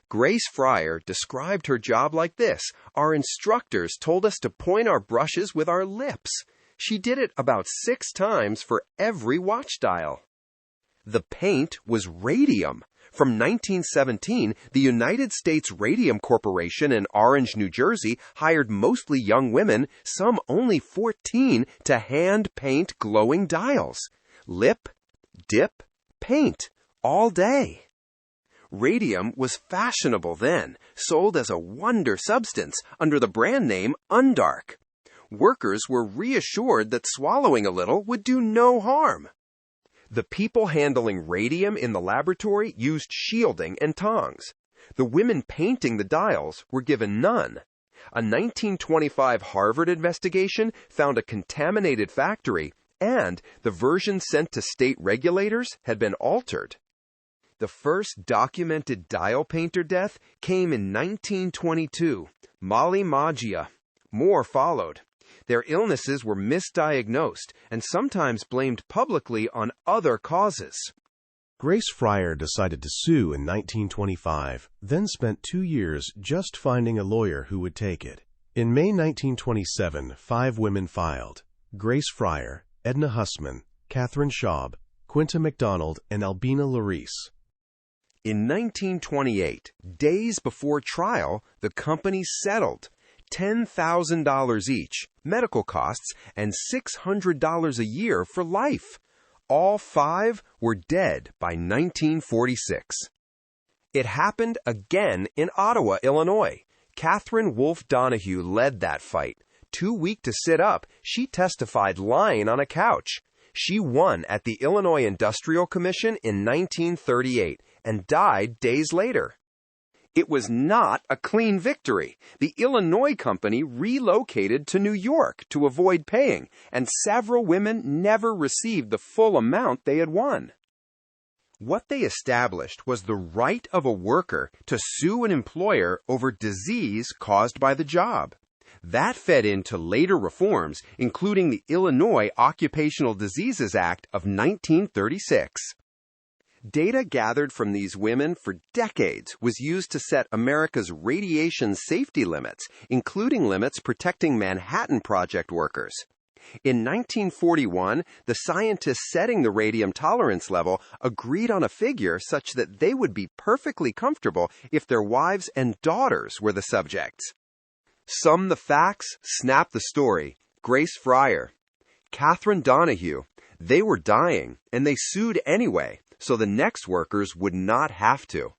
Grace Fryer described her job like this: "Our instructors told us to point our brushes with our lips." She did it about 6 times for every watch dial. The paint was radium. From 1917, the United States Radium Corporation in Orange, New Jersey, hired mostly young women, some only 14, to hand paint glowing dials. Lip, dip, paint, all day. Radium was fashionable then, sold as a wonder substance under the brand name Undark. Workers were reassured that swallowing a little would do no harm. The people handling radium in the laboratory used shielding and tongs. The women painting the dials were given none. A 1925 Harvard investigation found a contaminated factory, and the version sent to state regulators had been altered. The first documented dial painter death came in 1922, Mali Magia. More followed. Their illnesses were misdiagnosed and sometimes blamed publicly on other causes. Grace Fryer decided to sue in 1925, then spent 2 years just finding a lawyer who would take it. In May 1927, 5 women filed: Grace Fryer, Edna Hussman, Katherine Schaub, Quinta MacDonald, and Albina Larice. In 1928, days before trial, the companies settled. $10,000 each, medical costs, and $600 a year for life. All 5 were dead by 1946. It happened again in Ottawa, Illinois. Catherine Wolfe Donahue led that fight. Too weak to sit up, she testified lying on a couch. She won at the Illinois Industrial Commission in 1938 and died days later. It was not a clean victory. The Illinois company relocated to New York to avoid paying, and several women never received the full amount they had won. What they established was the right of a worker to sue an employer over disease caused by the job. That fed into later reforms, including the Illinois Occupational Diseases Act of 1936. Data gathered from these women for decades was used to set America's radiation safety limits, including limits protecting Manhattan Project workers. In 1941, the scientists setting the radium tolerance level agreed on a figure such that they would be perfectly comfortable if their wives and daughters were the subjects. Sum the facts, snap the story. Grace Fryer, Catherine Donahue, they were dying, and they sued anyway, so the next workers would not have to.